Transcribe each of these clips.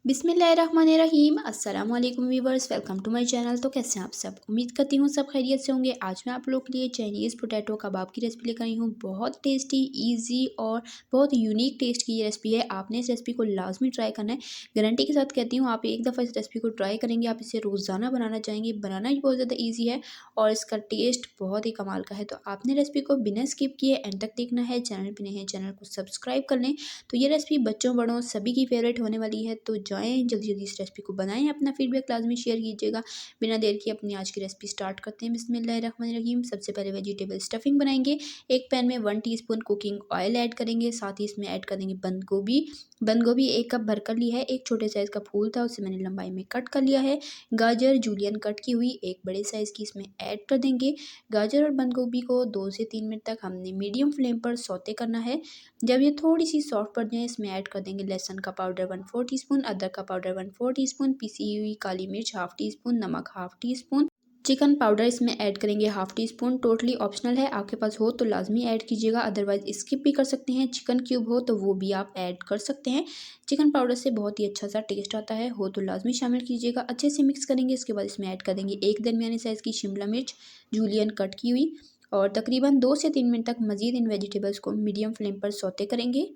बिस्मिल्लाहिर्रहमानिर्रहीम अस्सलाम वालेकुम viewers, welcome to my channel. तो कैसे हैं आप सब? उम्मीद करती हूँ सब खैरियत से होंगे। आज मैं आप लोग के लिए चाइनीज़ पोटैटो कबाब की रेसिपी लेकर आई हूँ। बहुत टेस्टी, इजी और बहुत यूनिक टेस्ट की ये रेसिपी है। आपने इस रेसिपी को लाजमी ट्राई करना है। गारंटी के साथ कहती हूँ, आप एक दफ़ा इस रेसिपी को ट्राई करेंगे, आप इसे रोज़ाना बनाना चाहेंगे। बनाना भी बहुत ज़्यादा ईजी है और इसका टेस्ट बहुत ही कमाल का है। तो आपने रेसिपी को बिना स्किप किए एंड तक देखना है। चैनल पर नए हैं, चैनल को सब्सक्राइब कर लें। तो ये रेसिपी बच्चों बड़ों सभी की फेवरेट होने वाली है। तो जाएँ जल्दी जल्दी इस रेसिपी को बनाएं, अपना फीडबैक लाजमी शेयर कीजिएगा। बिना देर के अपनी आज की रेसिपी स्टार्ट करते हैं। बिस्मिल्लाहिर्रहमानिर्रहीम। सबसे पहले वेजिटेबल स्टफिंग बनाएंगे। एक पैन में 1 टीस्पून कुकिंग ऑयल ऐड करेंगे, साथ ही इसमें ऐड कर देंगे बंद गोभी। बंद गोभी 1 कप भर कर ली है। एक छोटे साइज़ का फूल था, उसे मैंने लंबाई में कट कर लिया है। गाजर जूलियन कट की हुई एक बड़े साइज़ की इसमें ऐड कर देंगे। गाजर और बंद गोभी को 2 से 3 मिनट तक हमने मीडियम फ्लेम पर सौते करना है। जब ये थोड़ी सी सॉफ्ट पड़ जाए, इसमें ऐड कर देंगे लहसुन का पाउडर 1/4 टीस्पून, अदरक का पाउडर 1/4 टीस्पून, पिसी हुई काली मिर्च हाफ टी स्पून, नमक half tea spoon, chicken powder इसमें ऐड करेंगे half tea spoon. Totally optional है, आपके पास हो तो लाजमी ऐड कीजिएगा, अदरवाइज स्किप भी कर सकते हैं। चिकन क्यूब हो तो वो भी आप ऐड कर सकते हैं। चिकन पाउडर से बहुत ही अच्छा सा टेस्ट आता है, हो तो लाजमी शामिल कीजिएगा। अच्छे से मिक्स करेंगे। इसके बाद इसमें ऐड कर देंगे एक दरमियाने साइज़ की शिमला मिर्च जूलियन कट की हुई और तकरीबन 2 से 3 मिनट तक मज़ीद इन वेजिटेबल्स को मीडियम फ्लेम पर सौते करेंगे।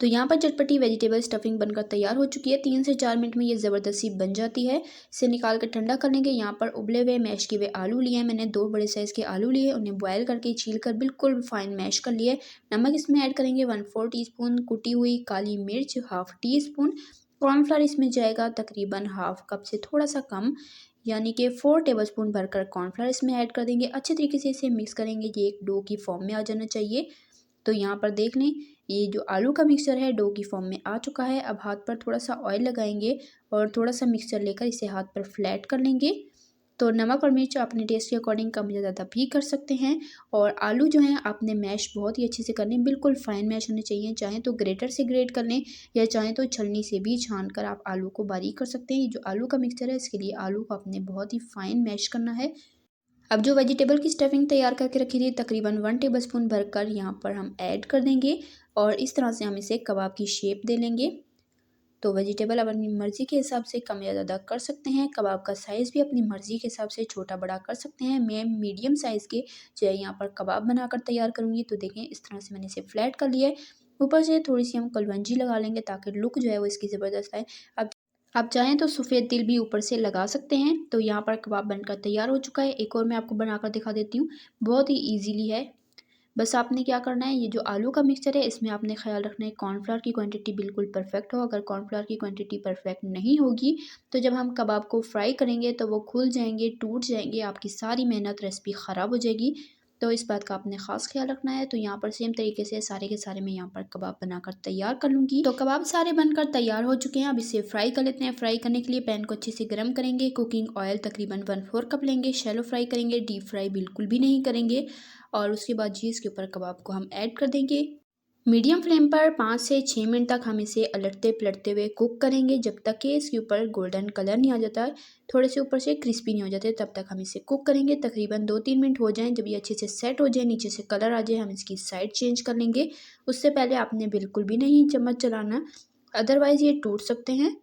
तो यहाँ पर चटपटी वेजिटेबल स्टफिंग बनकर तैयार हो चुकी है। 3 से 4 मिनट में ये ज़बरदस्त सी बन जाती है। इसे निकाल कर ठंडा कर लेंगे। यहाँ पर उबले हुए मैश किए हुए आलू लिए हैं मैंने, 2 बड़े साइज़ के आलू लिए, उन्हें बॉयल करके छील कर बिल्कुल फाइन मैश कर लिए। नमक इसमें ऐड करेंगे 1/4 टीस्पून, कुटी हुई काली मिर्च हाफ टी स्पून, कॉर्नफ्लोर इसमें जाएगा तकरीबन हाफ कप से थोड़ा सा कम, यानी कि 4 टेबलस्पून भरकर कॉर्नफ्लोर इसमें ऐड कर देंगे। अच्छे तरीके से इसे मिक्स करेंगे। ये एक डो की फॉर्म में आ जाना चाहिए। तो यहाँ पर देख लें, ये जो आलू का मिक्सचर है डो की फॉर्म में आ चुका है। अब हाथ पर थोड़ा सा ऑयल लगाएंगे और थोड़ा सा मिक्सचर लेकर इसे हाथ पर फ्लैट कर लेंगे। तो नमक और मिर्च अपने टेस्ट के अकॉर्डिंग कम या ज़्यादा भी कर सकते हैं। और आलू जो हैं आपने मैश बहुत ही अच्छे से करने, बिल्कुल फाइन मैश होने चाहिए। चाहें तो ग्रेटर से ग्रेट कर लें या चाहें तो छलनी से भी छान कर आप आलू को बारीक कर सकते हैं। ये जो आलू का मिक्सचर है, इसके लिए आलू को आपने बहुत ही फाइन मैश करना है। अब जो वेजिटेबल की स्टफिंग तैयार करके रखी थी तकरीबन 1 टेबलस्पून भरकर यहाँ पर हम ऐड कर देंगे और इस तरह से हम इसे कबाब की शेप दे लेंगे। तो वेजिटेबल आप अपनी मर्ज़ी के हिसाब से कम या ज़्यादा कर सकते हैं। कबाब का साइज़ भी अपनी मर्ज़ी के हिसाब से छोटा बड़ा कर सकते हैं। मैं मीडियम साइज़ के जो है यहाँ पर कबाब बनाकर तैयार करूँगी। तो देखें, इस तरह से मैंने इसे फ्लैट कर लिया है। ऊपर से थोड़ी सी हम कलवंजी लगा लेंगे ताकि लुक जो है वो इसकी ज़बरदस्त आए। अब आप चाहें तो सफ़ेद तिल भी ऊपर से लगा सकते हैं। तो यहाँ पर कबाब बनकर तैयार हो चुका है। एक और मैं आपको बनाकर दिखा देती हूँ, बहुत ही ईज़िली है। बस आपने क्या करना है, ये जो आलू का मिक्सचर है इसमें आपने ख्याल रखना है कॉर्नफ्लोर की क्वांटिटी बिल्कुल परफेक्ट हो। अगर कॉर्नफ्लोर की क्वांटिटी परफेक्ट नहीं होगी तो जब हम कबाब को फ्राई करेंगे तो वो खुल जाएंगे, टूट जाएंगे, आपकी सारी मेहनत रेसिपी ख़राब हो जाएगी। तो इस बात का आपने ख़ास ख्याल रखना है। तो यहाँ पर सेम तरीके से सारे के सारे मैं यहाँ पर कबाब बनाकर तैयार कर लूँगी। तो कबाब सारे बनकर तैयार हो चुके हैं। अब इसे फ्राई कर लेते हैं। फ्राई करने के लिए पैन को अच्छे से गर्म करेंगे। कुकिंग ऑयल तकरीबन 1/4 कप लेंगे। शैलो फ्राई करेंगे, डीप फ्राई बिल्कुल भी नहीं करेंगे। और उसके बाद जी इसके ऊपर कबाब को हम ऐड कर देंगे। मीडियम फ्लेम पर 5 से 6 मिनट तक हम इसे अलटते पलटते हुए कुक करेंगे, जब तक कि इसके ऊपर गोल्डन कलर नहीं आ जाता, थोड़े से ऊपर से क्रिस्पी नहीं हो जाते, तब तक हम इसे कुक करेंगे। तकरीबन 2-3 मिनट हो जाएं, जब ये अच्छे से सेट हो जाए, नीचे से कलर आ जाए, हम इसकी साइड चेंज कर लेंगे। उससे पहले आपने बिल्कुल भी नहीं चम्मच चलाना, अदरवाइज़ ये टूट सकते हैं।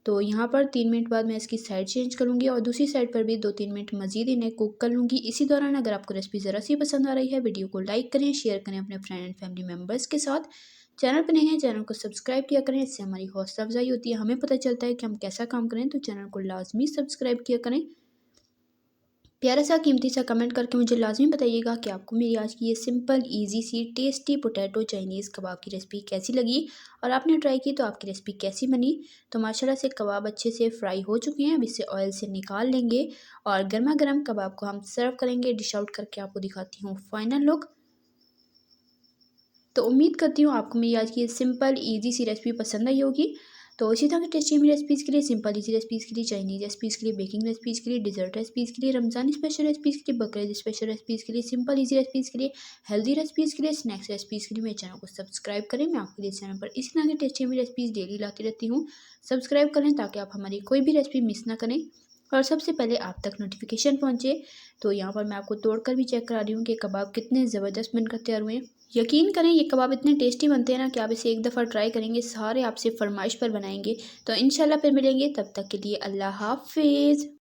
तो यहाँ पर 3 मिनट बाद मैं इसकी साइड चेंज करूँगी और दूसरी साइड पर भी 2-3 मिनट मज़ीद इन्हें कुक कर लूँगी। इसी दौरान अगर आपको रेसिपी ज़रा सी पसंद आ रही है, वीडियो को लाइक करें, शेयर करें अपने फ्रेंड एंड फैमिली मेम्बर्स के साथ। चैनल पर नए हैं, चैनल को सब्सक्राइब किया करें, इससे हमारी हौसला अफजाई होती है, हमें पता चलता है कि हम कैसा काम करें। तो चैनल को लाजमी सब्सक्राइब किया करें। प्यारा सा कीमती सा कमेंट करके मुझे लाजमी बताइएगा कि आपको मेरी आज की ये सिंपल इजी सी टेस्टी पोटैटो चाइनीज़ कबाब की रेसिपी कैसी लगी और आपने ट्राई की तो आपकी रेसिपी कैसी बनी। तो माशाल्लाह से कबाब अच्छे से फ्राई हो चुके हैं। अब इसे ऑयल से निकाल लेंगे और गर्मा गर्म कबाब को हम सर्व करेंगे। डिश आउट करके आपको दिखाती हूँ फाइनल लुक। तो उम्मीद करती हूँ आपको मेरी आज की ये सिंपल ईजी सी रेसिपी पसंद आई होगी। तो इसी तरह की टेस्टी मेरी रेसिपीज़ के लिए, सिंपल ईजी रेसिपीज़ के लिए, चाइनीज़ रेसिपीज़ के लिए, बेकिंग रेसिपीज़ के लिए, डिजर्ट रेसिपीज़ के लिए, रमज़ानी स्पेशल रेसिपीज़ के लिए, बकरीद स्पेशल रेसिपीज़ के लिए, सिंपल ईजी रेसिपीज़ के लिए, हेल्दी रेसिपीज़ के लिए, स्नैक्स रेसिपीज़ के लिए मेरे चैनल को सब्सक्राइब करें। मैं आपके लिए चैनल पर इसी तरह की टेस्टी मेरी रेसिपीज़ डेली लाती रहती हूँ। सब्सक्राइब करें ताकि आप हमारी कोई भी रेसिपी मिस ना करें। और सबसे पहले आप तक नोटिफिकेशन पहुंचे। तो यहाँ पर मैं आपको तोड़कर भी चेक करा रही हूँ कि कबाब कितने ज़बरदस्त बनकर तैयार हुए हैं। यकीन करें ये कबाब इतने टेस्टी बनते हैं ना कि आप इसे एक दफ़ा ट्राई करेंगे सारे आपसे फरमाइश पर बनाएंगे। तो इंशाल्लाह फिर मिलेंगे, तब तक के लिए अल्लाह हाफिज़।